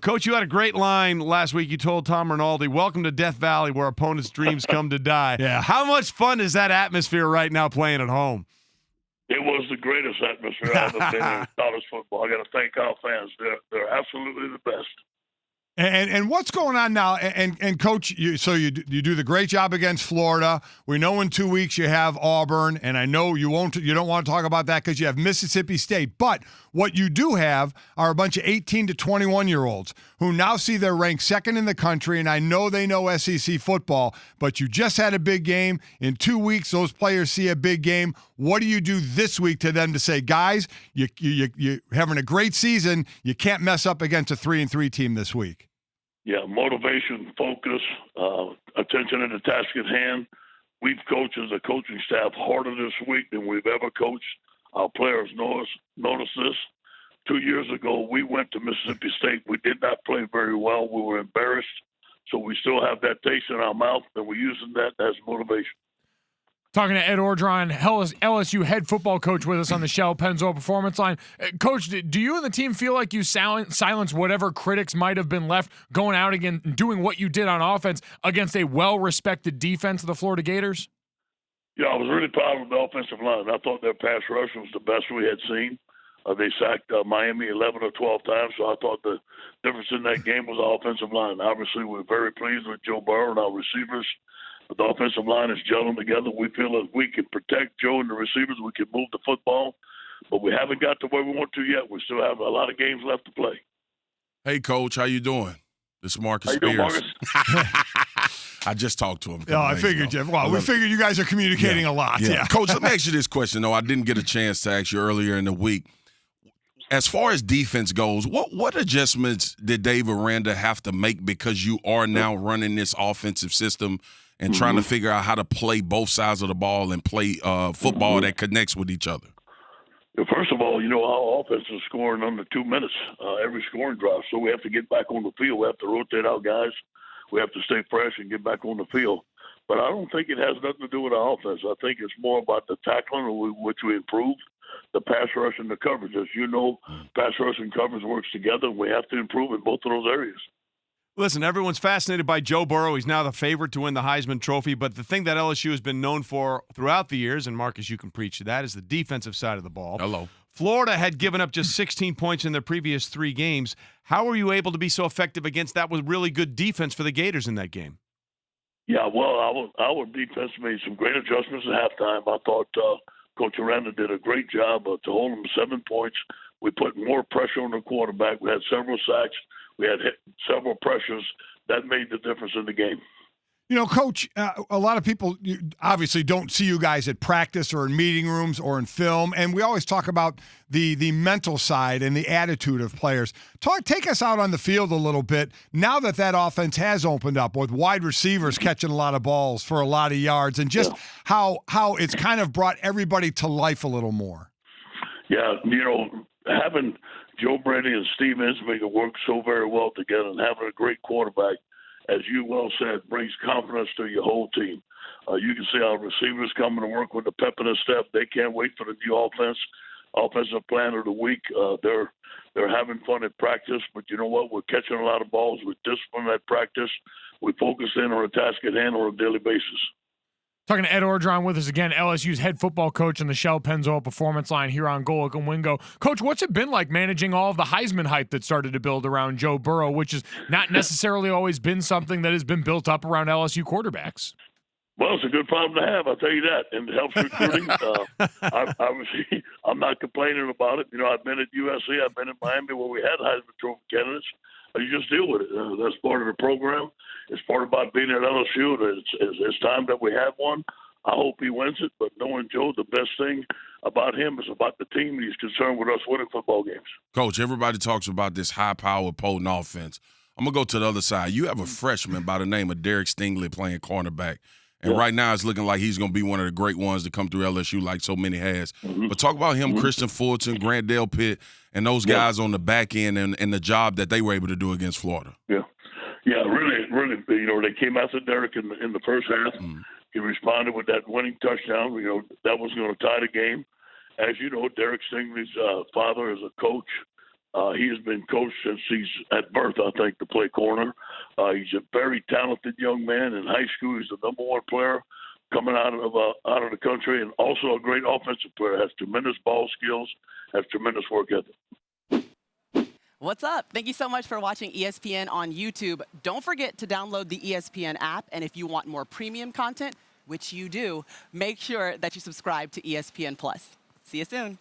Coach, you had a great line last week. You told Tom Rinaldi, welcome to Death Valley where opponents' dreams come to die. Yeah. How much fun is that atmosphere right now playing at home? It was the greatest atmosphere I've ever been in college football. I got to thank our fans. They're absolutely the best. And what's going on now? And Coach, you do the great job against Florida. We know in 2 weeks you have Auburn, and I know you don't want to talk about that because you have Mississippi State. But what you do have are a bunch of 18 to 21-year-olds who now see they're ranked second in the country, and I know they know SEC football. But you just had a big game. In 2 weeks, those players see a big game. What do you do this week to them to say, guys, you're having a great season. You can't mess up against a 3-3 team this week? Yeah, motivation, focus, attention to the task at hand. We've coached as a coaching staff harder this week than we've ever coached. Our players notice this. 2 years ago, we went to Mississippi State. We did not play very well. We were embarrassed. So we still have that taste in our mouth, and we're using that as motivation. Talking to Ed Orgeron, LSU head football coach with us on the Shell Pennzoil Performance Line. Coach, do you and the team feel like you silence whatever critics might have been left going out again, doing what you did on offense against a well-respected defense of the Florida Gators? Yeah, I was really proud of the offensive line. I thought their pass rush was the best we had seen. They sacked Miami 11 or 12 times, so I thought the difference in that game was the offensive line. Obviously, we're very pleased with Joe Burrow and our receivers. The offensive line is gelling together. We feel that we can protect Joe and the receivers. We can move the football, but we haven't got to where we want to yet. We still have a lot of games left to play. Hey, Coach, how you doing? This is Marcus How you Spears. doing, Marcus? I just talked to him. Oh, I figured, Jeff. Well, we figured you guys are communicating a lot. Yeah. Coach, let me ask you this question, though. I didn't get a chance to ask you earlier in the week. As far as defense goes, what adjustments did Dave Aranda have to make because you are now running this offensive system and trying to figure out how to play both sides of the ball and play football that connects with each other? First of all, our offense is scoring under 2 minutes every scoring drive, so we have to get back on the field. We have to rotate our guys. We have to stay fresh and get back on the field. But I don't think it has nothing to do with our offense. I think it's more about the tackling, which we improved, the pass rush and the coverage. As you know, pass rush and coverage works together, and we have to improve in both of those areas. Listen, everyone's fascinated by Joe Burrow. He's now the favorite to win the Heisman Trophy. But the thing that LSU has been known for throughout the years, and Marcus, you can preach to that, is the defensive side of the ball. Hello. Florida had given up just 16 points in their previous 3 games. How were you able to be so effective against that with really good defense for the Gators in that game? Yeah, well, our defense made some great adjustments at halftime. I thought Coach Aranda did a great job to hold them 7 points. We put more pressure on the quarterback. We had several sacks. We had several pressures. That made the difference in the game. Coach, a lot of people obviously don't see you guys at practice or in meeting rooms or in film, and we always talk about the mental side and the attitude of players. Take us out on the field a little bit now that offense has opened up with wide receivers catching a lot of balls for a lot of yards, and just how it's kind of brought everybody to life a little more. Yeah, having Joe Brady and Steve Ensminger work so very well together and having a great quarterback, as you well said, brings confidence to your whole team. You can see our receivers coming to work with the pep in their step. They can't wait for the new offensive plan of the week. They're having fun at practice, but you know what? We're catching a lot of balls. We're disciplined at practice. We focus in on a task at hand on a daily basis. Talking to Ed Orgeron with us again, LSU's head football coach on the Shell Pennzoil Performance Line here on Golic and Wingo. Coach, what's it been like managing all of the Heisman hype that started to build around Joe Burrow, which has not necessarily always been something that has been built up around LSU quarterbacks? Well, it's a good problem to have, I'll tell you that, and it helps recruiting. Obviously, I'm not complaining about it. I've been at USC, I've been in Miami where we had Heisman Trophy candidates. You just deal with it. That's part of the program. It's part about being at LSU. It's time that we have one. I hope he wins it, but knowing Joe, the best thing about him is about the team. He's concerned with us winning football games. Coach, everybody talks about this high-powered, potent offense. I'm going to go to the other side. You have a freshman by the name of Derek Stingley playing cornerback. And right now it's looking like he's going to be one of the great ones to come through LSU like so many has. But talk about him, Christian Fulton, Grant Delpit, and those guys on the back end and the job that they were able to do against Florida. Yeah, really. They came after Derek in the first half. He responded with that winning touchdown. That was going to tie the game. As you know, Derek Stingley's father is a coach He has been coached since he's at birth, I think, to play corner. He's a very talented young man. In high school, he's the number one player coming out of the country, and also a great offensive player. Has tremendous ball skills, has tremendous work ethic. What's up? Thank you so much for watching ESPN on YouTube. Don't forget to download the ESPN app, and if you want more premium content, which you do, make sure that you subscribe to ESPN+. See you soon.